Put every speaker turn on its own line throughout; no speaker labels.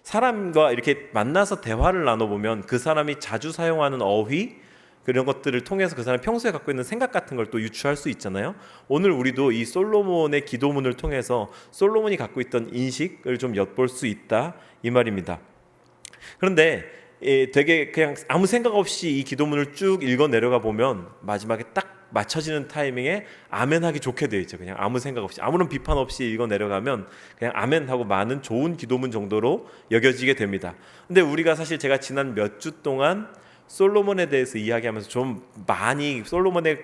사람과 이렇게 만나서 대화를 나눠보면 그 사람이 자주 사용하는 어휘, 그런 것들을 통해서 그 사람이 평소에 갖고 있는 생각 같은 걸 또 유추할 수 있잖아요. 오늘 우리도 이 솔로몬의 기도문을 통해서 솔로몬이 갖고 있던 인식을 좀 엿볼 수 있다, 이 말입니다. 그런데 되게 그냥 아무 생각 없이 이 기도문을 쭉 읽어 내려가 보면 마지막에 딱 맞춰지는 타이밍에 아멘하기 좋게 되어 있죠. 그냥 아무 생각 없이, 아무런 비판 없이 읽어 내려가면 그냥 아멘하고 많은 좋은 기도문 정도로 여겨지게 됩니다. 근데 우리가 사실 제가 지난 몇 주 동안 솔로몬에 대해서 이야기하면서 좀 많이 솔로몬의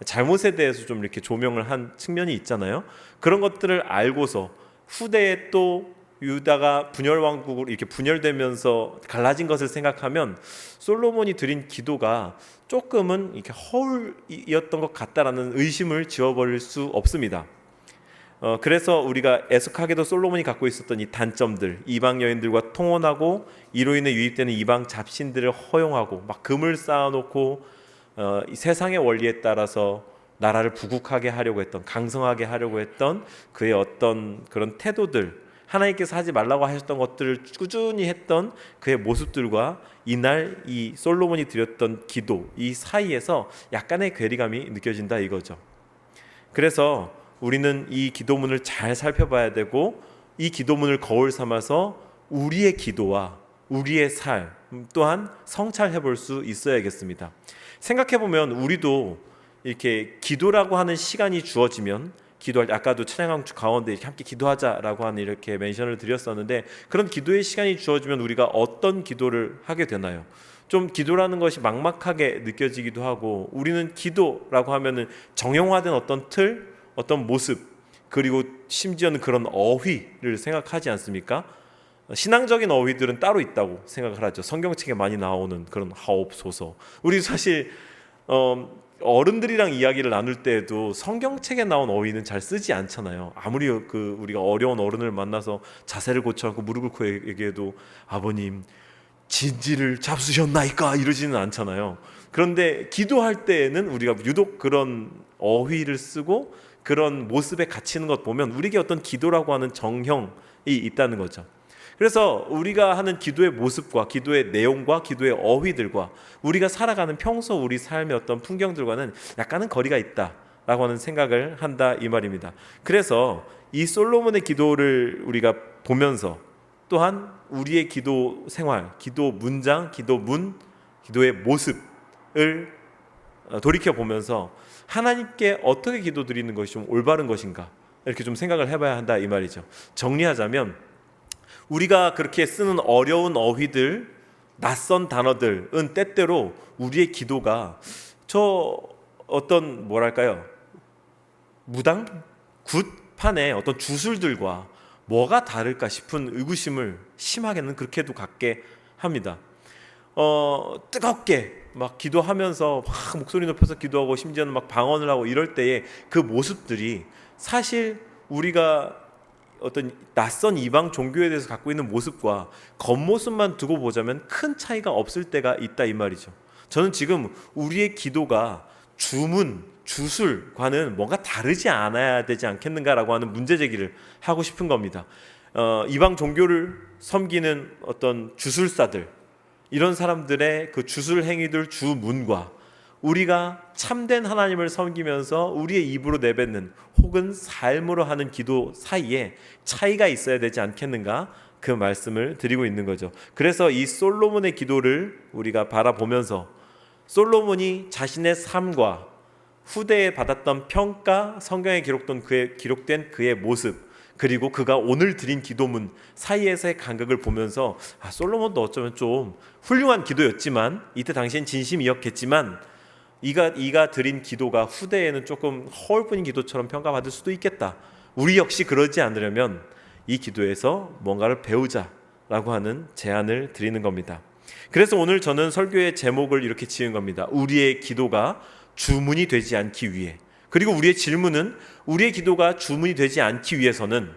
잘못에 대해서 좀 이렇게 조명을 한 측면이 있잖아요. 그런 것들을 알고서 후대에 또 유다가 분열 왕국으로 이렇게 분열되면서 갈라진 것을 생각하면 솔로몬이 드린 기도가 조금은 이렇게 허울이었던 것 같다라는 의심을 지워버릴 수 없습니다. 그래서 우리가 애석하게도 솔로몬이 갖고 있었던 이 단점들, 이방 여인들과 통혼하고 이로 인해 유입되는 이방 잡신들을 허용하고 막 금을 쌓아놓고 이 세상의 원리에 따라서 나라를 부국하게 하려고 했던, 강성하게 하려고 했던 그의 어떤 그런 태도들, 하나님께서 하지 말라고 하셨던 것들을 꾸준히 했던 그의 모습들과 이날 이 솔로몬이 드렸던 기도, 이 사이에서 약간의 괴리감이 느껴진다 이거죠. 그래서 우리는 이 기도문을 잘 살펴봐야 되고, 이 기도문을 거울 삼아서 우리의 기도와 우리의 삶 또한 성찰해 볼 수 있어야겠습니다. 생각해 보면 우리도 이렇게 기도라고 하는 시간이 주어지면, 기도할 때 아까도 찬양 가운데 이렇게 함께 기도하자라고 하는 이렇게 멘션을 드렸었는데, 그런 기도의 시간이 주어지면 우리가 어떤 기도를 하게 되나요? 좀 기도라는 것이 막막하게 느껴지기도 하고, 우리는 기도라고 하면은 정형화된 어떤 틀, 어떤 모습, 그리고 심지어는 그런 어휘를 생각하지 않습니까? 신앙적인 어휘들은 따로 있다고 생각을 하죠. 성경책에 많이 나오는 그런 하옵소서. 우리 사실 어른들이랑 이야기를 나눌 때에도 성경책에 나온 어휘는 잘 쓰지 않잖아요. 아무리 우리가 어려운 어른을 만나서 자세를 고쳐놓고 무릎을 꿇고 얘기해도 아버님 진지를 잡수셨나이까 이러지는 않잖아요. 그런데 기도할 때에는 우리가 유독 그런 어휘를 쓰고 그런 모습에 갇히는 것 보면 우리에게 어떤 기도라고 하는 정형이 있다는 거죠. 그래서 우리가 하는 기도의 모습과 기도의 내용과 기도의 어휘들과 우리가 살아가는 평소 우리 삶의 어떤 풍경들과는 약간은 거리가 있다라고 하는 생각을 한다 이 말입니다. 그래서 이 솔로몬의 기도를 우리가 보면서 또한 우리의 기도 생활, 기도 문장, 기도문, 기도의 모습을 돌이켜보면서 하나님께 어떻게 기도드리는 것이 좀 올바른 것인가, 이렇게 좀 생각을 해봐야 한다 이 말이죠. 정리하자면 우리가 그렇게 쓰는 어려운 어휘들, 낯선 단어들은 때때로 우리의 기도가 저 어떤 뭐랄까요, 무당? 굿판의 어떤 주술들과 뭐가 다를까 싶은 의구심을 심하게는 그렇게도 갖게 합니다. 뜨겁게 막 기도하면서 막 목소리 높여서 기도하고 심지어는 막 방언을 하고 이럴 때의 그 모습들이 사실 우리가 어떤 낯선 이방 종교에 대해서 갖고 있는 모습과 겉모습만 두고 보자면 큰 차이가 없을 때가 있다 이 말이죠. 저는 지금 우리의 기도가 주문, 주술과는 뭔가 다르지 않아야 되지 않겠는가라고 하는 문제 제기를 하고 싶은 겁니다. 이방 종교를 섬기는 어떤 주술사들, 이런 사람들의 그 주술 행위들 주문과 우리가 참된 하나님을 섬기면서 우리의 입으로 내뱉는 혹은 삶으로 하는 기도 사이에 차이가 있어야 되지 않겠는가, 그 말씀을 드리고 있는 거죠. 그래서 이 솔로몬의 기도를 우리가 바라보면서 솔로몬이 자신의 삶과 후대에 받았던 평가, 성경에 기록된 그의 모습, 그리고 그가 오늘 드린 기도문 사이에서의 간극을 보면서 솔로몬도 어쩌면 좀 훌륭한 기도였지만, 이때 당시엔 진심이었겠지만 이가 드린 기도가 후대에는 조금 허울뿐인 기도처럼 평가받을 수도 있겠다. 우리 역시 그러지 않으려면 이 기도에서 뭔가를 배우자라고 하는 제안을 드리는 겁니다. 그래서 오늘 저는 설교의 제목을 이렇게 지은 겁니다. 우리의 기도가 주문이 되지 않기 위해. 그리고 우리의 질문은 우리의 기도가 주문이 되지 않기 위해서는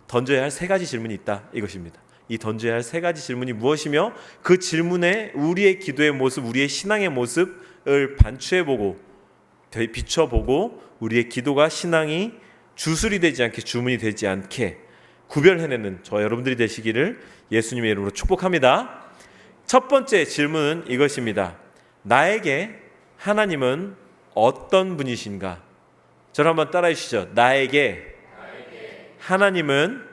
던져야 할 3가지 질문이 있다 이것입니다. 이 던져야 할 3가지 질문이 무엇이며 그 질문에 우리의 기도의 모습, 우리의 신앙의 모습을 반추해보고 비춰보고 우리의 기도가 신앙이 주술이 되지 않게, 주문이 되지 않게 구별해내는 저 여러분들이 되시기를 예수님의 이름으로 축복합니다. 첫 번째 질문은 이것입니다. 나에게 하나님은 어떤 분이신가? 저를 한번 따라해 주시죠. 나에게 하나님은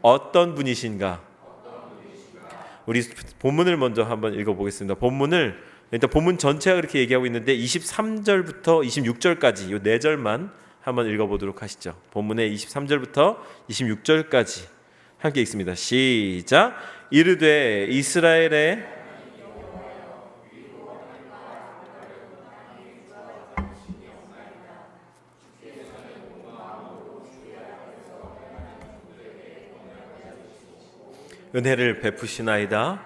어떤 분이신가? 우리 본문을 먼저 한번 읽어보겠습니다. 본문을 일단 본문 전체가 그렇게 얘기하고 있는데 23절부터 26절까지 이 4절만 한번 읽어보도록 하시죠. 본문의 23절부터 26절까지 함께 읽습니다. 시작. 이르되 이스라엘의 은혜를 베푸시나이다.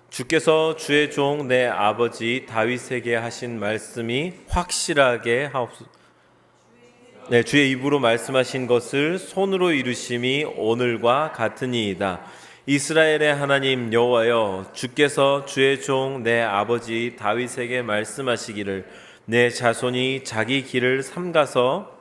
주께서 주의 종 내 아버지 다윗에게 하신 말씀이 확실하게 하옵소서. 네, 주의 입으로 말씀하신 것을 손으로 이루심이 오늘과 같으니이다. 이스라엘의 하나님 여호와여, 주께서 주의 종 내 아버지 다윗에게 말씀하시기를 내 자손이 자기 길을 삼가서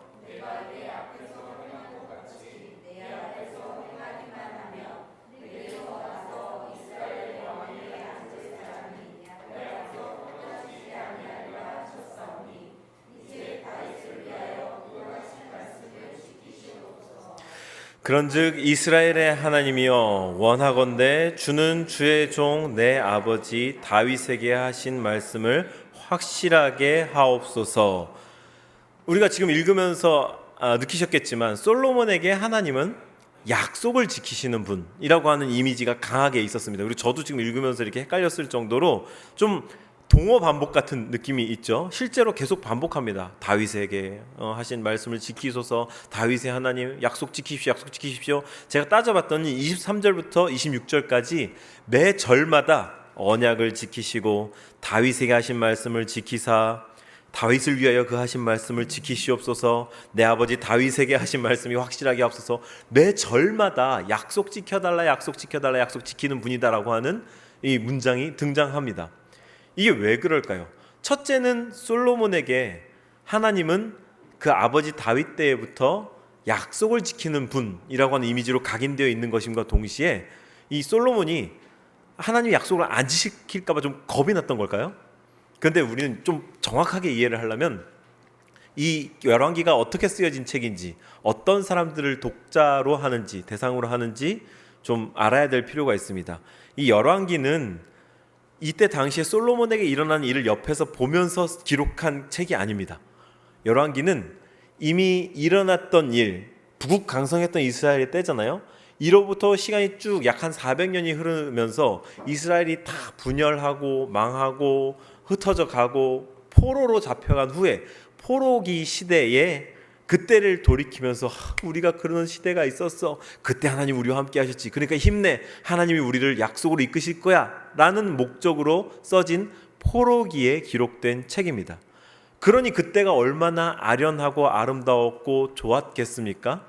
그런즉 이스라엘의 하나님이여, 원하건대 주는 주의 종 내 아버지 다윗에게 하신 말씀을 확실하게 하옵소서. 우리가 지금 읽으면서 느끼셨겠지만 솔로몬에게 하나님은 약속을 지키시는 분이라고 하는 이미지가 강하게 있었습니다. 그리고 저도 지금 읽으면서 이렇게 헷갈렸을 정도로 좀 동어 반복 같은 느낌이 있죠. 실제로 계속 반복합니다. 다윗에게 하신 말씀을 지키소서. 다윗의 하나님 약속 지키십시오. 약속 지키십시오. 제가 따져봤더니 23절부터 26절까지 매 절마다 언약을 지키시고 다윗에게 하신 말씀을 지키사 다윗을 위하여 그 하신 말씀을 지키시옵소서. 내 아버지 다윗에게 하신 말씀이 확실하게 하옵소서. 매 절마다 약속 지켜달라, 약속 지켜달라, 약속 지키는 분이다라고 하는 이 문장이 등장합니다. 이게 왜 그럴까요? 첫째는 솔로몬에게 하나님은 그 아버지 다윗 때부터 약속을 지키는 분이라고 하는 이미지로 각인되어 있는 것임과 동시에 이 솔로몬이 하나님 약속을 안 지킬까 봐 좀 겁이 났던 걸까요? 그런데 우리는 좀 정확하게 이해를 하려면 이 열왕기가 어떻게 쓰여진 책인지, 어떤 사람들을 독자로 하는지, 대상으로 하는지 좀 알아야 될 필요가 있습니다. 이 열왕기는 이때 당시에 솔로몬에게 일어난 일을 옆에서 보면서 기록한 책이 아닙니다. 열왕기는 이미 일어났던 일, 부국강성했던 이스라엘의 때잖아요. 이로부터 시간이 쭉 약 한 400년이 흐르면서 이스라엘이 다 분열하고 망하고 흩어져 가고 포로로 잡혀간 후에 포로기 시대에 그때를 돌이키면서 우리가 그런 시대가 있었어. 그때 하나님 우리와 함께 하셨지. 그러니까 힘내. 하나님이 우리를 약속으로 이끄실 거야. 라는 목적으로 써진 포로기에 기록된 책입니다. 그러니 그때가 얼마나 아련하고 아름다웠고 좋았겠습니까?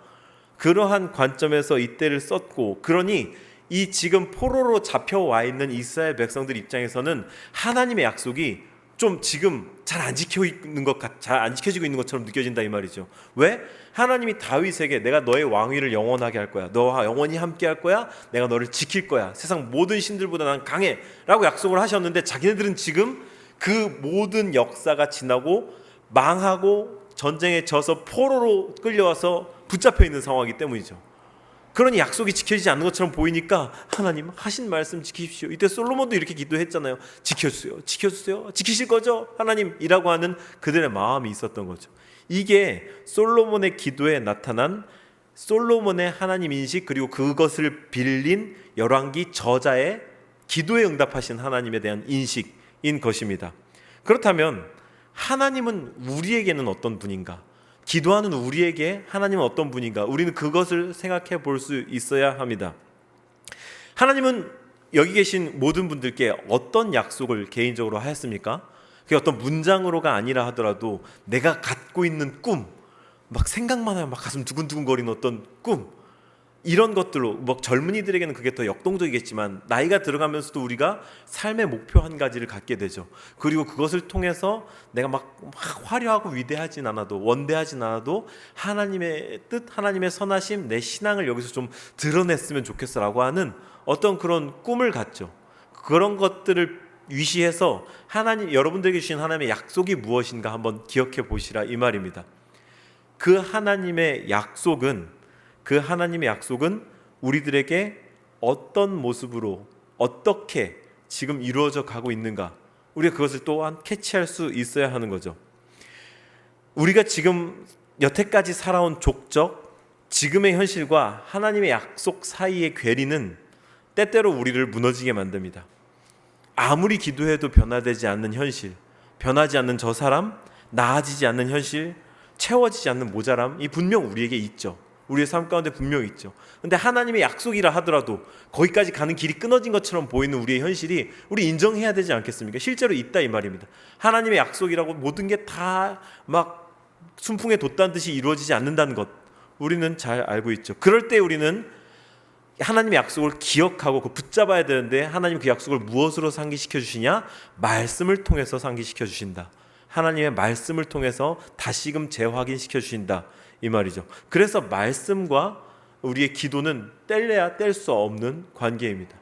그러한 관점에서 이때를 썼고, 그러니 이 지금 포로로 잡혀와 있는 이스라엘 백성들 입장에서는 하나님의 약속이 좀 지금 잘 안 지켜지고 있는 것처럼 느껴진다 이 말이죠. 왜? 하나님이 다윗에게 내가 너의 왕위를 영원하게 할 거야. 너와 영원히 함께 할 거야. 내가 너를 지킬 거야. 세상 모든 신들보다 난 강해. 라고 약속을 하셨는데 자기네들은 지금 그 모든 역사가 지나고 망하고 전쟁에 져서 포로로 끌려와서 붙잡혀 있는 상황이기 때문이죠. 그러니 약속이 지켜지지 않는 것처럼 보이니까 하나님 하신 말씀 지키십시오. 이때 솔로몬도 이렇게 기도했잖아요. 지켜주세요. 지켜주세요. 지키실 거죠? 하나님이라고 하는 그들의 마음이 있었던 거죠. 이게 솔로몬의 기도에 나타난 솔로몬의 하나님 인식, 그리고 그것을 빌린 열왕기 저자의 기도에 응답하신 하나님에 대한 인식인 것입니다. 그렇다면 하나님은 우리에게는 어떤 분인가? 기도하는 우리에게 하나님은 어떤 분인가? 우리는 그것을 생각해 볼 수 있어야 합니다. 하나님은 여기 계신 모든 분들께 어떤 약속을 개인적으로 하였습니까? 그게 어떤 문장으로가 아니라 하더라도 내가 갖고 있는 꿈, 막 생각만 하면 막 가슴 두근두근거리는 어떤 꿈, 이런 것들로 뭐 젊은이들에게는 그게 더 역동적이겠지만 나이가 들어가면서도 우리가 삶의 목표 한 가지를 갖게 되죠. 그리고 그것을 통해서 내가 막 화려하고 위대하진 않아도 원대하진 않아도 하나님의 뜻, 하나님의 선하심, 내 신앙을 여기서 좀 드러냈으면 좋겠어라고 하는 어떤 그런 꿈을 갖죠. 그런 것들을 위시해서 하나님, 여러분들에게 주신 하나님의 약속이 무엇인가 한번 기억해 보시라 이 말입니다. 그 하나님의 약속은 우리들에게 어떤 모습으로 어떻게 지금 이루어져 가고 있는가, 우리가 그것을 또한 캐치할 수 있어야 하는 거죠. 우리가 지금 여태까지 살아온 족적, 지금의 현실과 하나님의 약속 사이의 괴리는 때때로 우리를 무너지게 만듭니다. 아무리 기도해도 변화되지 않는 현실, 변하지 않는 저 사람, 나아지지 않는 현실, 채워지지 않는 모자람이 분명 우리에게 있죠. 우리의 삶 가운데 분명히 있죠. 근데 하나님의 약속이라 하더라도 거기까지 가는 길이 끊어진 것처럼 보이는 우리의 현실이 우리 인정해야 되지 않겠습니까? 실제로 있다 이 말입니다. 하나님의 약속이라고 모든 게 다 막 순풍에 돛단 듯이 이루어지지 않는다는 것 우리는 잘 알고 있죠. 그럴 때 우리는 하나님의 약속을 기억하고 그 붙잡아야 되는데, 하나님 그 약속을 무엇으로 상기시켜 주시냐? 말씀을 통해서 상기시켜 주신다. 하나님의 말씀을 통해서 다시금 재확인시켜 주신다 이 말이죠. 그래서 말씀과 우리의 기도는 뗄래야 뗄 수 없는 관계입니다.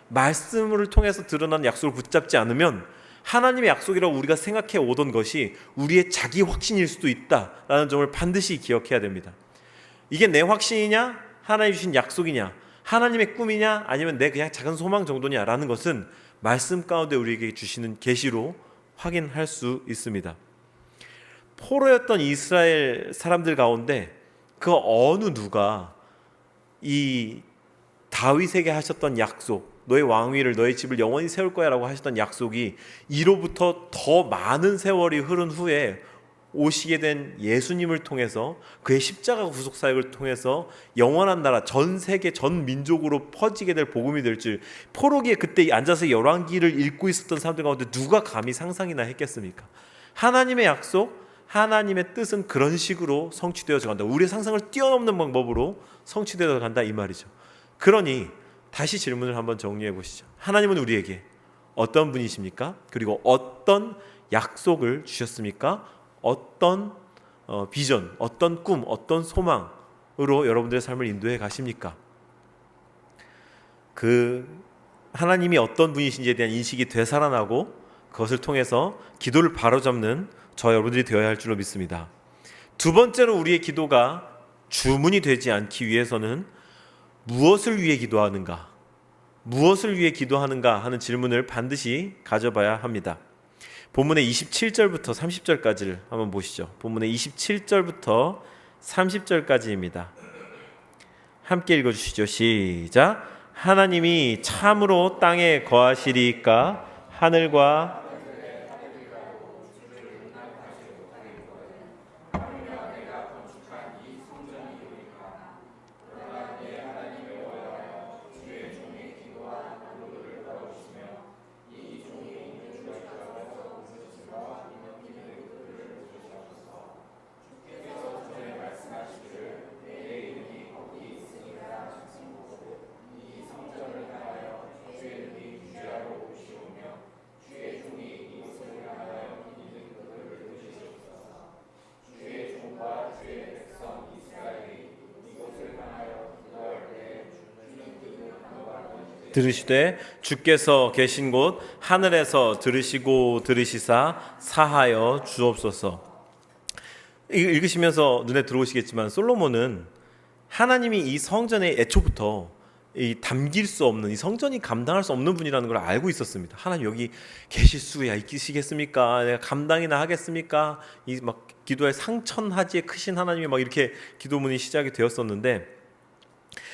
말씀을 통해서 드러난 약속을 붙잡지 않으면 하나님의 약속이라고 우리가 생각해 오던 것이 우리의 자기 확신일 수도 있다라는 점을 반드시 기억해야 됩니다. 이게 내 확신이냐? 하나님 주신 약속이냐? 하나님의 꿈이냐? 아니면 내 그냥 작은 소망 정도냐라는 것은 말씀 가운데 우리에게 주시는 계시로 확인할 수 있습니다. 포로였던 이스라엘 사람들 가운데 그 어느 누가 이 다윗에게 하셨던 약속, 너의 왕위를, 너의 집을 영원히 세울 거야 라고 하셨던 약속이 이로부터 더 많은 세월이 흐른 후에 오시게 된 예수님을 통해서, 그의 십자가 구속 사역을 통해서 영원한 나라, 전 세계 전 민족으로 퍼지게 될 복음이 될 줄, 포로기에 그때 앉아서 열왕기를 읽고 있었던 사람들 가운데 누가 감히 상상이나 했겠습니까? 하나님의 약속, 하나님의 뜻은 그런 식으로 성취되어져 간다. 우리의 상상을 뛰어넘는 방법으로 성취되어져 간다 이 말이죠. 그러니 다시 질문을 한번 정리해 보시죠. 하나님은 우리에게 어떤 분이십니까? 그리고 어떤 약속을 주셨습니까? 어떤 비전, 어떤 꿈, 어떤 소망으로 여러분들의 삶을 인도해 가십니까? 그 하나님이 어떤 분이신지에 대한 인식이 되살아나고 그것을 통해서 기도를 바로잡는 저 여러분들이 되어야 할 줄로 믿습니다. 두 번째로 우리의 기도가 주문이 되지 않기 위해서는 무엇을 위해 기도하는가? 무엇을 위해 기도하는가 하는 질문을 반드시 가져봐야 합니다. 본문의 27절부터 30절까지를 한번 보시죠. 본문의 27절부터 30절까지입니다. 함께 읽어주시죠. 시작. 하나님이 참으로 땅에 거하시리까? 하늘과 들으시되 주께서 계신 곳 하늘에서 들으시고 들으시사 사하여 주옵소서. 읽으시면서 눈에 들어오시겠지만 솔로몬은 하나님이 이 성전의 애초부터 이 담길 수 없는, 이 성전이 감당할 수 없는 분이라는 걸 알고 있었습니다. 하나님 여기 계실 수야 있으시겠습니까? 내가 감당이나 하겠습니까? 이 막 기도의 상천하지에 크신 하나님이 막 이렇게 기도문이 시작이 되었었는데,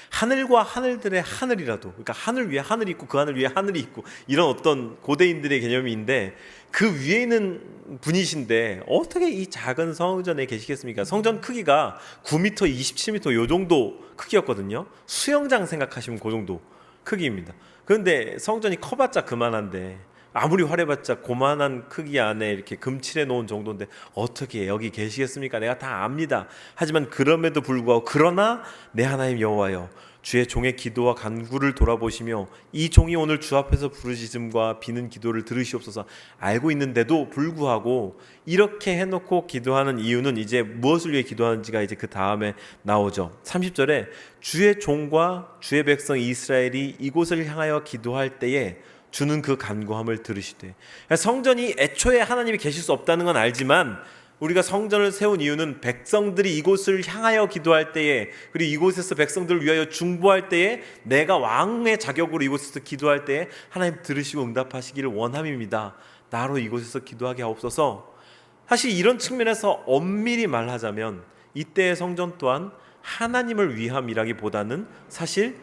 하늘과 하늘들의 하늘이라도, 그러니까 하늘 위에 하늘이 있고 그 하늘 위에 하늘이 있고 이런 어떤 고대인들의 개념인데, 그 위에 있는 분이신데 어떻게 이 작은 성전에 계시겠습니까? 성전 크기가 9m, 27m 요 정도 크기였거든요. 수영장 생각하시면 그 정도 크기입니다. 그런데 성전이 커봤자 그만한데, 아무리 화려봤자 고만한 크기 안에 이렇게 금칠해 놓은 정도인데 어떻게 여기 계시겠습니까? 내가 다 압니다. 하지만 그럼에도 불구하고, 그러나 내 하나님 여호와여 주의 종의 기도와 간구를 돌아보시며 이 종이 오늘 주 앞에서 부르짖음과 비는 기도를 들으시옵소서 알고 있는데도 불구하고 이렇게 해놓고 기도하는 이유는 이제 무엇을 위해 기도하는지가 이제 그 다음에 나오죠. 30절에 주의 종과 주의 백성 이스라엘이 이곳을 향하여 기도할 때에 주는 그 간구함을 들으시되, 성전이 애초에 하나님이 계실 수 없다는 건 알지만 우리가 성전을 세운 이유는 백성들이 이곳을 향하여 기도할 때에, 그리고 이곳에서 백성들을 위하여 중보할 때에, 내가 왕의 자격으로 이곳에서 기도할 때에 하나님 들으시고 응답하시기를 원함입니다. 나로 이곳에서 기도하게 하옵소서. 사실 이런 측면에서 엄밀히 말하자면 이때의 성전 또한 하나님을 위함이라기보다는 사실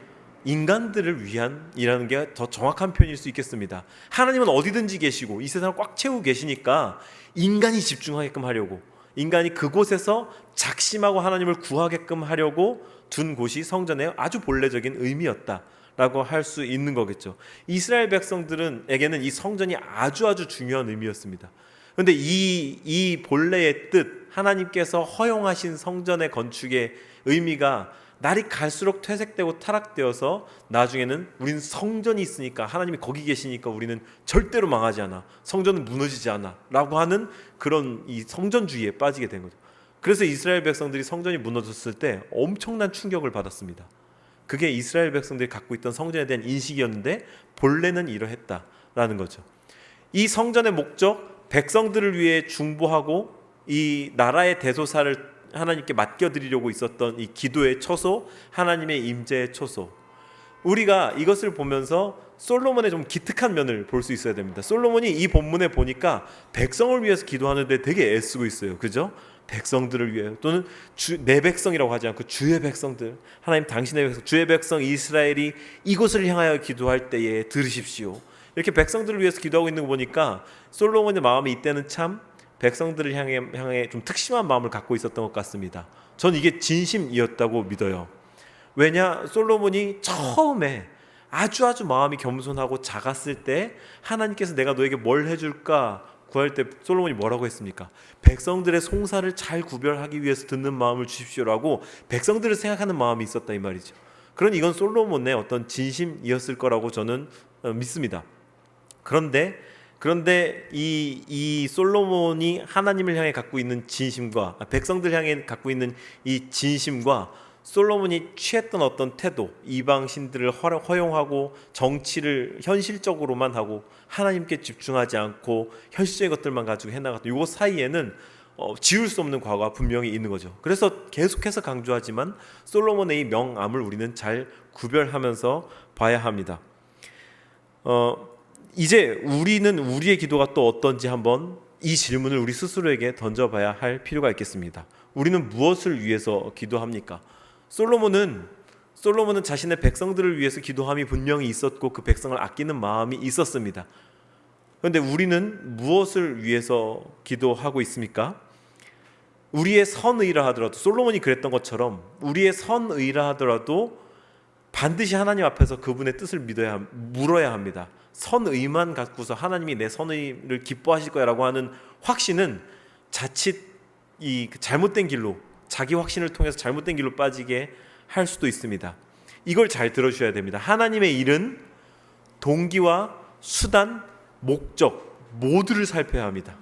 인간들을 위한이라는 게 더 정확한 표현일 수 있겠습니다. 하나님은 어디든지 계시고 이 세상을 꽉 채우고 계시니까 인간이 집중하게끔 하려고, 인간이 그곳에서 작심하고 하나님을 구하게끔 하려고 둔 곳이 성전의 아주 본래적인 의미였다라고 할 수 있는 거겠죠. 이스라엘 백성들에게는 이 성전이 아주 중요한 의미였습니다. 그런데 이 본래의 뜻, 하나님께서 허용하신 성전의 건축의 의미가 날이 갈수록 퇴색되고 타락되어서 나중에는 우리는 성전이 있으니까, 하나님이 거기 계시니까 우리는 절대로 망하지 않아, 성전은 무너지지 않아 라고 하는 그런 이 성전주의에 빠지게 된 거죠. 그래서 이스라엘 백성들이 성전이 무너졌을 때 엄청난 충격을 받았습니다. 그게 이스라엘 백성들이 갖고 있던 성전에 대한 인식이었는데 본래는 이러했다라는 거죠. 이 성전의 목적, 백성들을 위해 중보하고 이 나라의 대소사를 하나님께 맡겨드리려고 있었던 이 기도의 처소, 하나님의 임재의 처소. 우리가 이것을 보면서 솔로몬의 좀 기특한 면을 볼 수 있어야 됩니다. 솔로몬이 이 본문에 보니까 백성을 위해서 기도하는데 되게 애쓰고 있어요. 그죠? 백성들을 위해, 또는 내 백성이라고 하지 않고 주의 백성들, 하나님 당신의 백성, 주의 백성 이스라엘이 이곳을 향하여 기도할 때에 들으십시오. 이렇게 백성들을 위해서 기도하고 있는 거 보니까 솔로몬의 마음이 이때는 참 백성들을 향해 좀 특심한 마음을 갖고 있었던 것 같습니다. 전 이게 진심이었다고 믿어요. 왜냐, 솔로몬이 처음에 아주 마음이 겸손하고 작았을 때 하나님께서 내가 너에게 뭘 해줄까 구할 때 솔로몬이 뭐라고 했습니까? 백성들의 송사를 잘 구별하기 위해서 듣는 마음을 주십시오라고 백성들을 생각하는 마음이 있었다 이 말이죠. 그러니 이건 솔로몬의 어떤 진심이었을 거라고 저는 믿습니다. 그런데 이 솔로몬이 하나님을 향해 갖고 있는 진심과 백성들 향해 갖고 있는 이 진심과 솔로몬이 취했던 어떤 태도, 이방 신들을 허용하고 정치를 현실적으로만 하고 하나님께 집중하지 않고 현실적인 것들만 가지고 해나갔던 이거 사이에는 지울 수 없는 과거가 분명히 있는 거죠. 그래서 계속해서 강조하지만 솔로몬의 이 명암을 우리는 잘 구별하면서 봐야 합니다. 이제 우리는 우리의 기도가 또 어떤지 한번 이 질문을 우리 스스로에게 던져봐야 할 필요가 있겠습니다. 우리는 무엇을 위해서 기도합니까? 솔로몬은 자신의 백성들을 위해서 기도함이 분명히 있었고 그 백성을 아끼는 마음이 있었습니다. 그런데 우리는 무엇을 위해서 기도하고 있습니까? 우리의 선의라 하더라도, 솔로몬이 그랬던 것처럼 우리의 선의라 하더라도 반드시 하나님 앞에서 그분의 뜻을 물어야 합니다. 선의만 갖고서 하나님이 내 선의를 기뻐하실 거야라고 하는 확신은 자칫 이 잘못된 길로, 자기 확신을 통해서 잘못된 길로 빠지게 할 수도 있습니다. 이걸 잘 들어주셔야 됩니다. 하나님의 일은 동기와 수단, 목적 모두를 살펴야 합니다.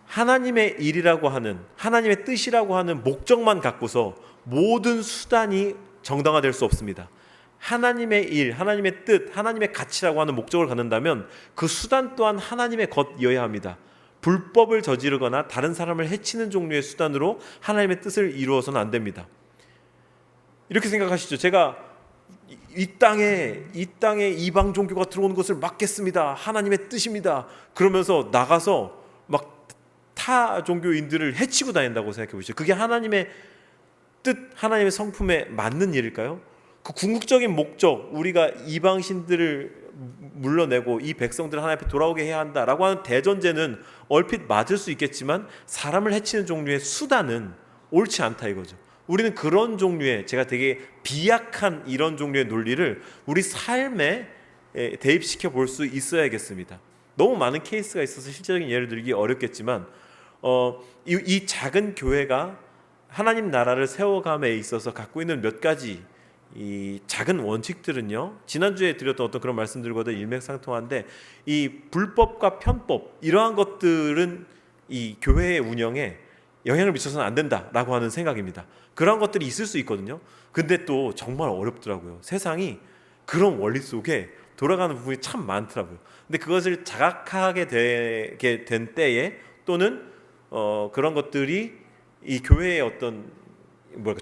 하나님의 일이라고 하는, 하나님의 뜻이라고 하는 목적만 갖고서 모든 수단이 정당화될 수 없습니다. 하나님의 일, 하나님의 뜻, 하나님의 가치라고 하는 목적을 갖는다면 그 수단 또한 하나님의 것이어야 합니다. 불법을 저지르거나 다른 사람을 해치는 종류의 수단으로 하나님의 뜻을 이루어서는 안 됩니다. 이렇게 생각하시죠. 제가 이 땅에 이방 종교가 들어오는 것을 막겠습니다. 하나님의 뜻입니다. 그러면서 나가서 막 타 종교인들을 해치고 다닌다고 생각해 보시죠. 그게 하나님의 뜻, 하나님의 성품에 맞는 일일까요? 그 궁극적인 목적, 우리가 이방 신들을 물러내고 이 백성들을 하나님 앞에 돌아오게 해야 한다라고 하는 대전제는 얼핏 맞을 수 있겠지만 사람을 해치는 종류의 수단은 옳지 않다 이거죠. 우리는 그런 종류의, 제가 되게 비약한 이런 종류의 논리를 우리 삶에 대입시켜 볼 수 있어야겠습니다. 너무 많은 케이스가 있어서 실제적인 예를 들기 어렵겠지만 이 작은 교회가 하나님 나라를 세워감에 있어서 갖고 있는 몇 가지 이 작은 원칙들은요, 지난주에 드렸던 어떤 그런 말씀들과도 일맥상통한데, 이 불법과 편법 이러한 것들은 이 교회의 운영에 영향을 미쳐서는 안 된다라고 하는 생각입니다. 그런 것들이 있을 수 있거든요. 근데 또 정말 어렵더라고요. 세상이 그런 원리 속에 돌아가는 부분이 참 많더라고요. 근데 그것을 자각하게 되게 된 때에, 또는 그런 것들이 이 교회의 어떤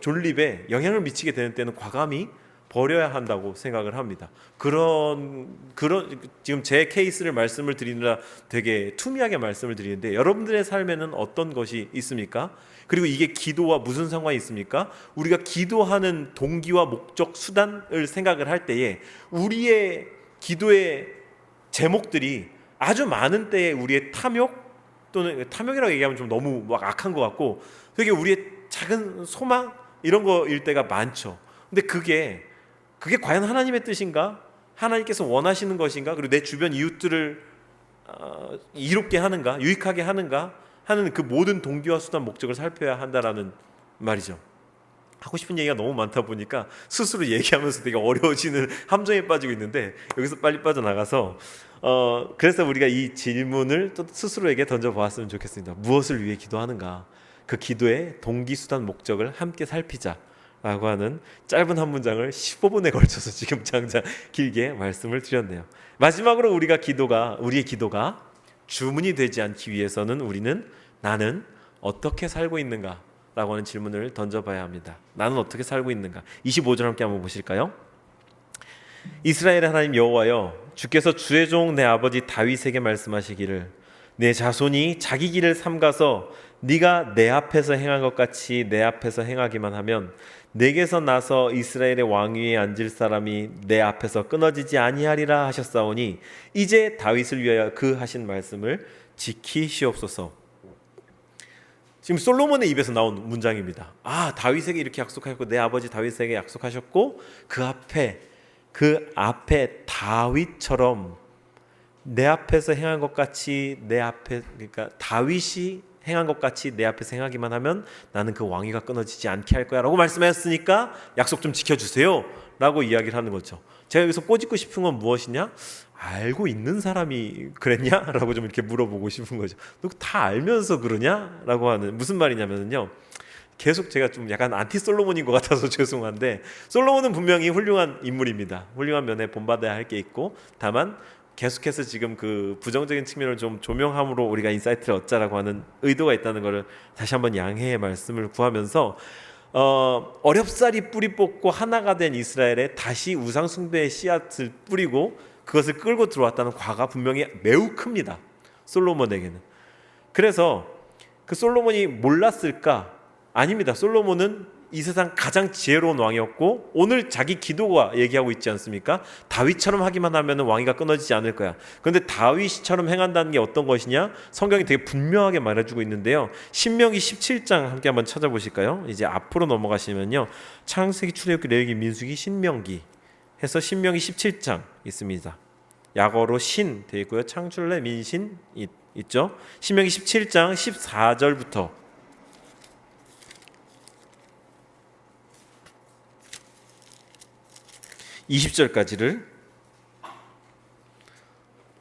존립에 영향을 미치게 되는 때는 과감히 버려야 한다고 생각을 합니다. 그런 지금 제 케이스를 말씀을 드리느라 되게 투미하게 말씀을 드리는데, 여러분들의 삶에는 어떤 것이 있습니까? 그리고 이게 기도와 무슨 상관이 있습니까? 우리가 기도하는 동기와 목적, 수단을 생각을 할 때에 우리의 기도의 제목들이 아주 많은 때에 우리의 탐욕, 또는 탐욕이라고 얘기하면 좀 너무 막 악한 것 같고, 되게 우리의 작은 소망 이런 거일 때가 많죠. 근데 그게 과연 하나님의 뜻인가? 하나님께서 원하시는 것인가? 그리고 내 주변 이웃들을 이롭게 하는가? 유익하게 하는가? 하는 그 모든 동기와 수단, 목적을 살펴야 한다라는 말이죠. 하고 싶은 얘기가 너무 많다 보니까 스스로 얘기하면서 되게 어려워지는 함정에 빠지고 있는데, 여기서 빨리 빠져나가서 그래서 우리가 이 질문을 또 스스로에게 던져보았으면 좋겠습니다. 무엇을 위해 기도하는가? 그 기도의 동기, 수단, 목적을 함께 살피자 라고 하는 짧은 한 문장을 15분에 걸쳐서 지금 장장 길게 말씀을 드렸네요. 마지막으로 우리의 기도가 주문이 되지 않기 위해서는 우리는 나는 어떻게 살고 있는가 라고 하는 질문을 던져봐야 합니다. 나는 어떻게 살고 있는가? 25절 함께 한번 보실까요? 이스라엘의 하나님 여호와여, 주께서 주의 종 내 아버지 다윗에게 말씀하시기를 내 자손이 자기 길을 삼가서 네가 내 앞에서 행한 것 같이 내 앞에서 행하기만 하면 내게서 나서 이스라엘의 왕위에 앉을 사람이 내 앞에서 끊어지지 아니하리라 하셨사오니 이제 다윗을 위하여 그 하신 말씀을 지키시옵소서. 지금 솔로몬의 입에서 나온 문장입니다. 다윗에게 이렇게 약속하셨고 내 아버지 다윗에게 약속하셨고, 그 앞에 다윗처럼 내 앞에서 행한 것 같이 그러니까 다윗이 행한 것 같이 내 앞에서 행하기만 하면 나는 그 왕위가 끊어지지 않게 할 거야 라고 말씀하셨으니까 약속 좀 지켜주세요 라고 이야기를 하는 거죠. 제가 여기서 꼬집고 싶은 건 무엇이냐? 알고 있는 사람이 그랬냐? 라고 좀 이렇게 물어보고 싶은 거죠. 너 다 알면서 그러냐? 라고 하는, 무슨 말이냐면요, 계속 제가 좀 약간 안티 솔로몬인 것 같아서 죄송한데, 솔로몬은 분명히 훌륭한 인물입니다. 훌륭한 면에 본받아야 할 게 있고, 다만 계속해서 지금 그 부정적인 측면을 좀 조명함으로 우리가 인사이트를 얻자라고 하는 의도가 있다는 것을 다시 한번 양해의 말씀을 구하면서, 어렵사리 뿌리 뽑고 하나가 된 이스라엘에 다시 우상 숭배의 씨앗을 뿌리고 그것을 끌고 들어왔다는 과가 분명히 매우 큽니다, 솔로몬에게는. 그래서 그 솔로몬이 몰랐을까? 아닙니다. 솔로몬은 이 세상 가장 지혜로운 왕이었고, 오늘 자기 기도가 얘기하고 있지 않습니까? 다윗처럼 하기만 하면 왕위가 끊어지지 않을 거야. 그런데 다윗처럼 행한다는 게 어떤 것이냐? 성경이 되게 분명하게 말해주고 있는데요, 신명기 17장 함께 한번 찾아보실까요? 이제 앞으로 넘어가시면요, 창세기, 출애굽기, 레위기, 민수기, 신명기 해서 신명기 17장 있습니다. 약어로 신 되어 있고요, 창출래 민신 있죠. 신명기 17장 14절부터 20절까지를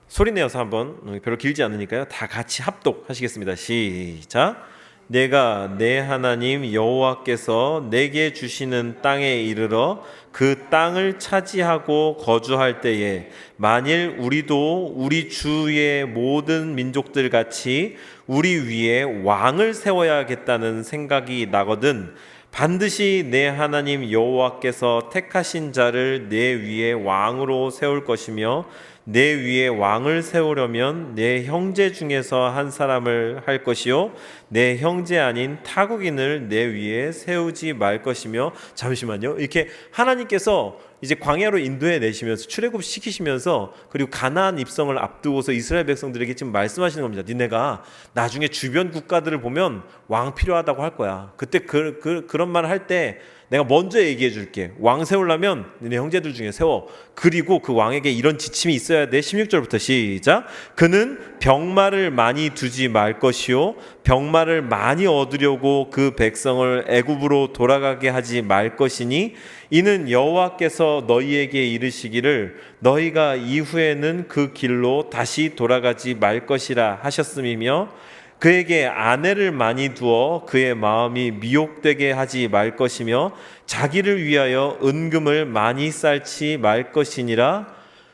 소리내어서 한번, 별로 길지 않으니까요, 다 같이 합독하시겠습니다. 시작. 내가 내 하나님 여호와께서 내게 주시는 땅에 이르러 그 땅을 차지하고 거주할 때에 만일 우리도 우리 주의 모든 민족들 같이 우리 위에 왕을 세워야겠다는 생각이 나거든 반드시 내 하나님 여호와께서 택하신 자를 내 위에 왕으로 세울 것이며 내 위에 왕을 세우려면 내 형제 중에서 한 사람을 할 것이요 내 형제 아닌 타국인을 내 위에 세우지 말 것이며. 잠시만요. 이렇게 하나님께서 이제 광야로 인도해 내시면서 출애굽 시키시면서, 그리고 가나안 입성을 앞두고서 이스라엘 백성들에게 지금 말씀하시는 겁니다. 니네가 나중에 주변 국가들을 보면 왕 필요하다고 할 거야. 그때 그런 말 할 때 내가 먼저 얘기해 줄게. 왕 세우려면 니네 형제들 중에 세워. 그리고 그 왕에게 이런 지침이 있어야 돼. 16절부터 시작. 그는 병마를 많이 두지 말 것이요 병마를 병마를 많이 얻으려고 그 백성을 애굽으로 돌아가게 하지 말 것이니 이는 여호와께서 너희에게 이르시기를 너희가 이후에는 그 길로 다시 돌아가지 말 것이라 하셨음이며 그에게 아내를 많이 두어 그의 마음이 미혹되게 하지 말 것이며 자기를 위하여 은금을 많이 쌓지 말 것이니라.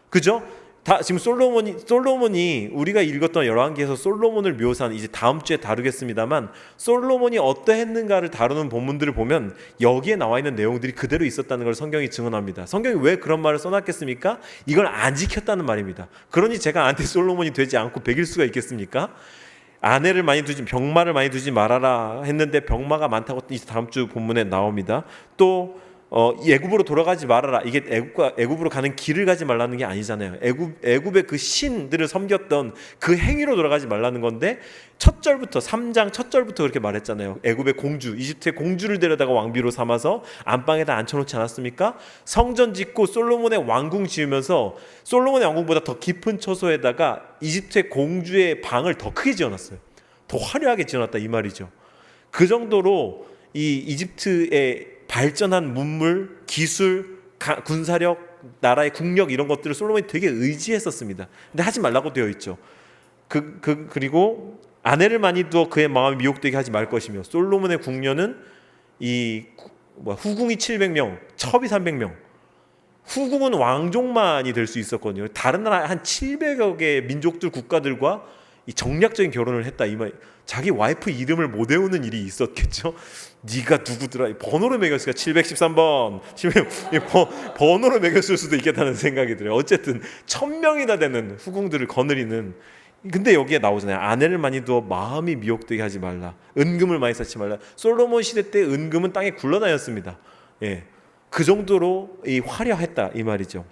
그죠? 다 지금 솔로몬이 우리가 읽었던 열왕기에서 솔로몬을 묘사한, 이제 다음 주에 다루겠습니다만, 솔로몬이 어떠했는가를 다루는 본문들을 보면 여기에 나와 있는 내용들이 그대로 있었다는 걸 성경이 증언합니다. 성경이 왜 그런 말을 써놨겠습니까? 이걸 안 지켰다는 말입니다. 그러니 제가 안티 솔로몬이 되지 않고 백일 수가 있겠습니까? 아내를 많이 두지, 병마를 많이 두지 말아라 했는데 병마가 많다고 이제 다음 주 본문에 나옵니다. 또 애굽으로 돌아가지 말아라. 이게 애굽으로 가는 길을 가지 말라는 게 아니잖아요. 애굽의 그 신들을 섬겼던 그 행위로 돌아가지 말라는 건데, 첫 절부터 3장 첫 절부터 그렇게 말했잖아요. 애굽의 공주, 이집트의 공주를 데려다가 왕비로 삼아서 안방에다 앉혀놓지 않았습니까? 성전 짓고 솔로몬의 왕궁 지으면서 솔로몬의 왕궁보다 더 깊은 처소에다가 이집트의 공주의 방을 더 크게 지어놨어요. 더 화려하게 지어놨다 이 말이죠. 그 정도로 이 이집트의 발전한 문물, 기술, 군사력, 나라의 국력 이런 것들을 솔로몬이 되게 의지했었습니다. 근데 하지 말라고 되어 있죠. 그리고 아내를 많이 두어 그의 마음이 미혹되게 하지 말 것이며, 솔로몬의 궁녀는 후궁이 700명, 첩이 300명. 후궁은 왕족만이 될 수 있었거든요. 다른 나라 한 700여 개의 민족들, 국가들과 이 정략적인 결혼을 했다 이 말. 자기 와이프 이름을 못 외우는 일이 있었겠죠. 네가 누구더라, 번호로 매겼으니까 713번 번호로 매겼을 수도 있겠다는 생각이 들어요. 어쨌든 1000명이나 되는 후궁들을 거느리는. 근데 여기에 나오잖아요. 아내를 많이 두어 마음이 미혹되게 하지 말라, 은금을 많이 쌓지 말라. 솔로몬 시대 때 은금은 땅에 굴러다녔습니다. 예, 그 정도로 화려했다 이 말이죠.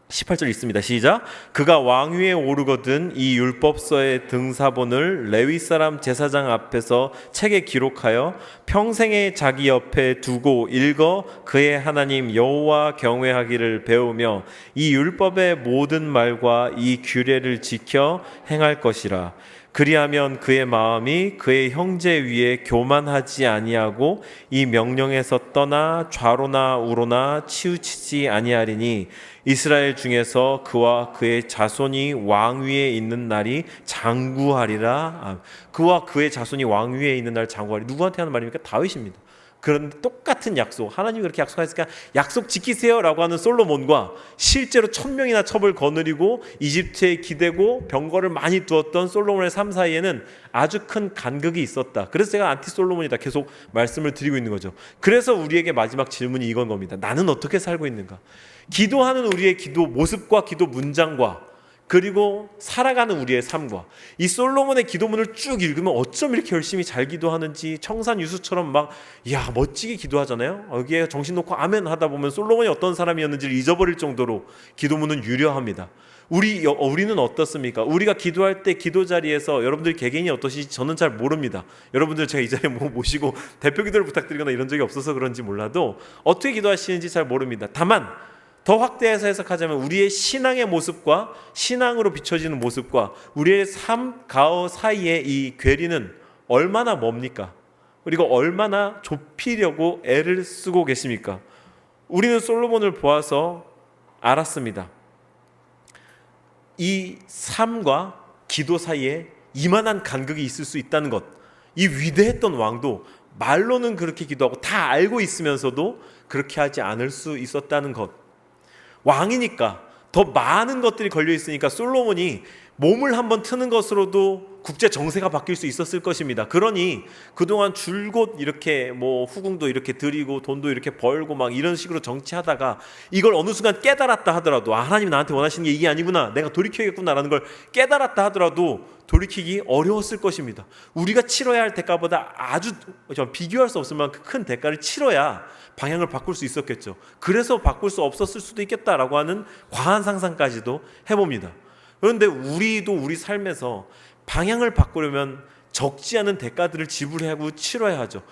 18절 있습니다. 시작. 그가 왕위에 오르거든 이 율법서의 등사본을 레위 사람 제사장 앞에서 책에 기록하여 평생에 자기 옆에 두고 읽어 그의 하나님 여호와 경외하기를 배우며 이 율법의 모든 말과 이 규례를 지켜 행할 것이라. 그리하면 그의 마음이 그의 형제 위에 교만하지 아니하고 이 명령에서 떠나 좌로나 우로나 치우치지 아니하리니 이스라엘 중에서 그와 그의 자손이 왕위에 있는 날이 장구하리라. 그와 그의 자손이 왕위에 있는 날 장구하리. 누구한테 하는 말입니까? 다윗입니다. 그런데 똑같은 약속, 하나님이 그렇게 약속하셨으니까 약속 지키세요 라고 하는 솔로몬과 실제로 1000명이나 첩을 거느리고 이집트에 기대고 병거를 많이 두었던 솔로몬의 삶 사이에는 아주 큰 간극이 있었다. 그래서 제가 안티 솔로몬이다 계속 말씀을 드리고 있는 거죠. 그래서 우리에게 마지막 질문이 이건 겁니다. 나는 어떻게 살고 있는가? 기도하는 우리의 기도 모습과 기도 문장과 그리고 살아가는 우리의 삶과 이 솔로몬의 기도문을 쭉 읽으면 어쩜 이렇게 열심히 잘 기도하는지, 청산유수처럼 막 멋지게 기도하잖아요. 여기에 정신 놓고 아멘 하다 보면 솔로몬이 어떤 사람이었는지를 잊어버릴 정도로 기도문은 유려합니다. 우리는 어떻습니까? 우리가 기도할 때 기도 자리에서 여러분들 개개인이 어떠신지 저는 잘 모릅니다. 여러분들 제가 이 자리에 모시고 대표 기도를 부탁드리거나 이런 적이 없어서 그런지 몰라도 어떻게 기도하시는지 잘 모릅니다. 다만 더 확대해서 해석하자면 우리의 신앙의 모습과 신앙으로 비춰지는 모습과 우리의 삶 가오 사이의 이 괴리는 얼마나 멉니까? 그리고 얼마나 좁히려고 애를 쓰고 계십니까? 우리는 솔로몬을 보아서 알았습니다. 이 삶과 기도 사이에 이만한 간극이 있을 수 있다는 것. 이 위대했던 왕도 말로는 그렇게 기도하고 다 알고 있으면서도 그렇게 하지 않을 수 있었다는 것. 왕이니까 더 많은 것들이 걸려 있으니까 솔로몬이 몸을 한번 트는 것으로도 국제 정세가 바뀔 수 있었을 것입니다. 그러니 그동안 줄곧 이렇게 후궁도 이렇게 드리고 돈도 이렇게 벌고 막 이런 식으로 정치하다가 이걸 어느 순간 깨달았다 하더라도 하나님이 나한테 원하시는 게 이게 아니구나, 내가 돌이켜야겠구나라는 걸 깨달았다 하더라도 돌이키기 어려웠을 것입니다. 우리가 치러야 할 대가보다 아주 비교할 수 없을 만큼 큰 대가를 치러야 방향을 바꿀 수 있었겠죠. 그래서 바꿀 수 없었을 수도 있겠다라고 하는 과한 상상까지도 해봅니다. 그런데 우리도 우리 삶에서 방향을 바꾸려면 적지 않은 대가들을 지불하고 치러야 하죠.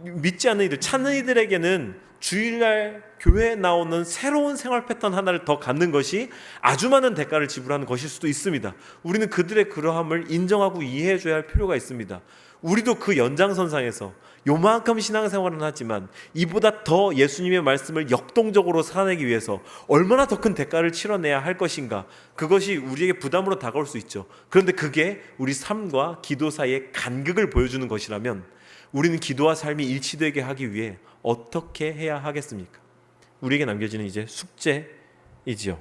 믿지 않는 이들, 찾는 이들에게는 주일날 교회에 나오는 새로운 생활 패턴 하나를 더 갖는 것이 아주 많은 대가를 지불하는 것일 수도 있습니다. 우리는 그들의 그러함을 인정하고 이해해줘야 할 필요가 있습니다. 우리도 그 연장선상에서 요만큼 신앙생활은 하지만 이보다 더 예수님의 말씀을 역동적으로 살아내기 위해서 얼마나 더 큰 대가를 치러내야 할 것인가, 그것이 우리에게 부담으로 다가올 수 있죠. 그런데 그게 우리 삶과 기도 사이의 간극을 보여주는 것이라면 우리는 기도와 삶이 일치되게 하기 위해 어떻게 해야 하겠습니까? 우리에게 남겨지는 이제 숙제이지요.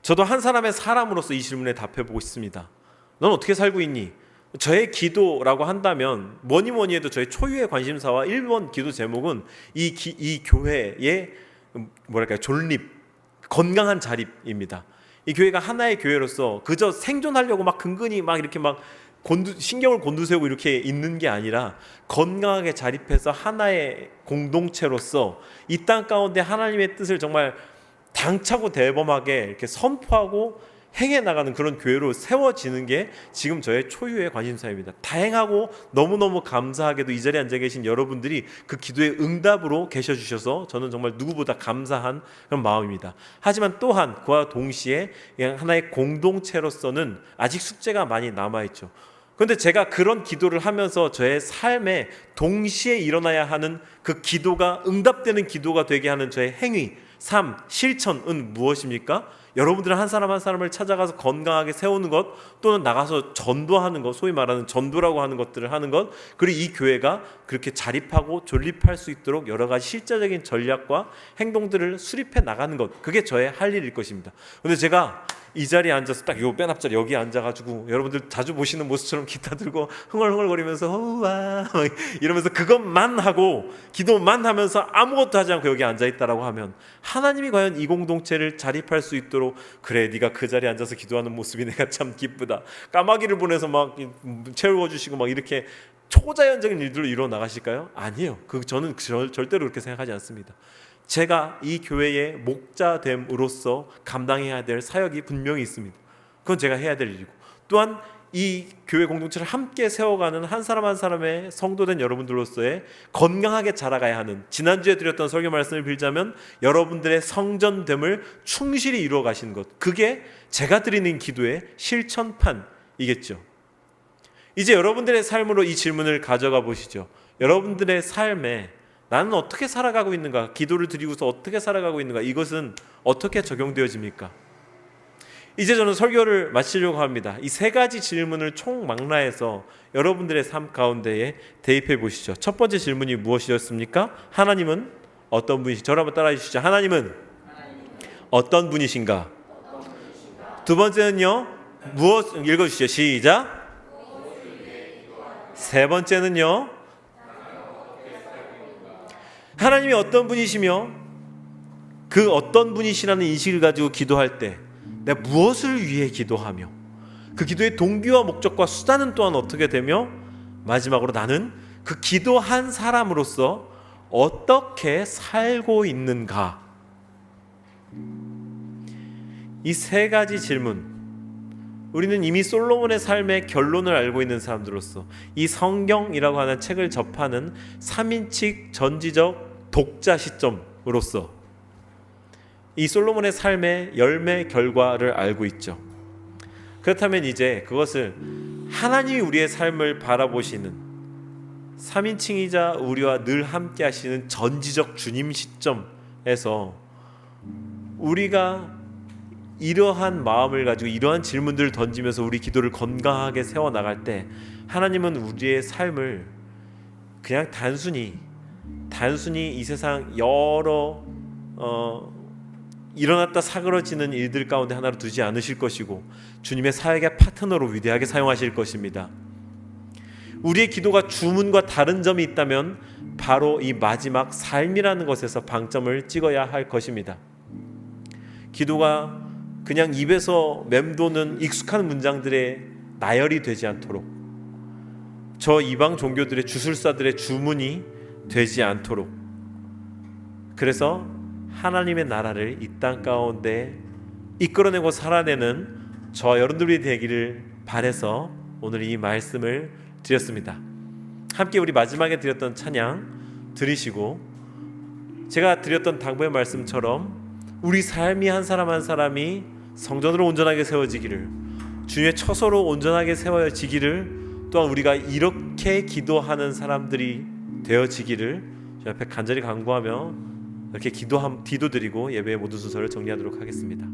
저도 한 사람으로서 이 질문에 답해보고 싶습니다. 넌 어떻게 살고 있니? 저의 기도라고 한다면 뭐니 해도 저의 초유의 관심사와 1번 기도 제목은 이 교회의 존립, 건강한 자립입니다. 이 교회가 하나의 교회로서 그저 생존하려고 막 근근히 막 이렇게 막 신경을 곤두세우고 이렇게 있는 게 아니라 건강하게 자립해서 하나의 공동체로서 이 땅 가운데 하나님의 뜻을 정말 당차고 대범하게 이렇게 선포하고 행해 나가는 그런 교회로 세워지는 게 지금 저의 초유의 관심사입니다. 다행하고 너무너무 감사하게도 이 자리에 앉아 계신 여러분들이 그 기도의 응답으로 계셔 주셔서 저는 정말 누구보다 감사한 그런 마음입니다. 하지만 또한 그와 동시에 하나의 공동체로서는 아직 숙제가 많이 남아있죠. 그런데 제가 그런 기도를 하면서 저의 삶에 동시에 일어나야 하는 그 기도가 응답되는 기도가 되게 하는 저의 행위, 삶, 실천은 무엇입니까? 여러분들은 한 사람 한 사람을 찾아가서 건강하게 세우는 것, 또는 나가서 전도하는 것, 소위 말하는 전도라고 하는 것들을 하는 것, 그리고 이 교회가 그렇게 자립하고 존립할 수 있도록 여러 가지 실제적인 전략과 행동들을 수립해 나가는 것, 그게 저의 할 일일 것입니다. 그런데 제가 이 자리에 앉아서 딱 요 맨 앞자리 여기 앉아가지고 여러분들 자주 보시는 모습처럼 기타 들고 흥얼흥얼거리면서 우와 이러면서 그것만 하고 기도만 하면서 아무것도 하지 않고 여기 앉아있다라고 하면 하나님이 과연 이 공동체를 자립할 수 있도록, 그래 네가 그 자리에 앉아서 기도하는 모습이 내가 참 기쁘다, 까마귀를 보내서 막 채워주시고 막 이렇게 초자연적인 일들을 이루어 나가실까요? 아니에요. 저는 절대로 그렇게 생각하지 않습니다. 제가 이 교회의 목자됨으로써 감당해야 될 사역이 분명히 있습니다. 그건 제가 해야 될 일이고, 또한 이 교회 공동체를 함께 세워가는 한 사람 한 사람의 성도된 여러분들로서의 건강하게 자라가야 하는, 지난주에 드렸던 설교 말씀을 빌자면 여러분들의 성전됨을 충실히 이루어 가시는 것, 그게 제가 드리는 기도의 실천판이겠죠. 이제 여러분들의 삶으로 이 질문을 가져가 보시죠. 여러분들의 삶에 나는 어떻게 살아가고 있는가? 기도를 드리고서 어떻게 살아가고 있는가? 이것은 어떻게 적용되어집니까? 이제 저는 설교를 마치려고 합니다. 이 세 가지 질문을 총망라해서 여러분들의 삶 가운데에 대입해 보시죠. 첫 번째 질문이 무엇이었습니까? 하나님은 어떤 분이신가? 저를 한번 따라해 주시죠. 하나님은 어떤 분이신가? 두 번째는요, 무엇 읽어주시죠. 시작. 세 번째는요, 하나님이 어떤 분이시며 그 어떤 분이시라는 인식을 가지고 기도할 때 내가 무엇을 위해 기도하며 그 기도의 동기와 목적과 수단은 또한 어떻게 되며, 마지막으로 나는 그 기도한 사람으로서 어떻게 살고 있는가. 이 세 가지 질문, 우리는 이미 솔로몬의 삶의 결론을 알고 있는 사람들로서 이 성경이라고 하는 책을 접하는 3인칭 전지적 독자 시점으로서 이 솔로몬의 삶의 열매 결과를 알고 있죠. 그렇다면 이제 그것을 하나님이 우리의 삶을 바라보시는 3인칭이자 우리와 늘 함께 하시는 전지적 주님 시점에서 우리가 이러한 마음을 가지고 이러한 질문들을 던지면서 우리 기도를 건강하게 세워나갈 때 하나님은 우리의 삶을 그냥 단순히 이 세상 여러 일어났다 사그러지는 일들 가운데 하나로 두지 않으실 것이고 주님의 사역의 파트너로 위대하게 사용하실 것입니다. 우리의 기도가 주문과 다른 점이 있다면 바로 이 마지막 삶이라는 것에서 방점을 찍어야 할 것입니다. 기도가 그냥 입에서 맴도는 익숙한 문장들의 나열이 되지 않도록, 저 이방 종교들의 주술사들의 주문이 되지 않도록, 그래서 하나님의 나라를 이 땅 가운데 이끌어내고 살아내는 저와 여러분들이 되기를 바라서 오늘 이 말씀을 드렸습니다. 함께 우리 마지막에 드렸던 찬양 들으시고, 제가 드렸던 당부의 말씀처럼 우리 삶이 한 사람 한 사람이 성전으로 온전하게 세워지기를, 주님의 처소로 온전하게 세워지기를 또한 우리가 이렇게 기도하는 사람들이 되어지기를 주 앞에 간절히 간구하며 이렇게 기도드리고 예배의 모든 순서를 정리하도록 하겠습니다.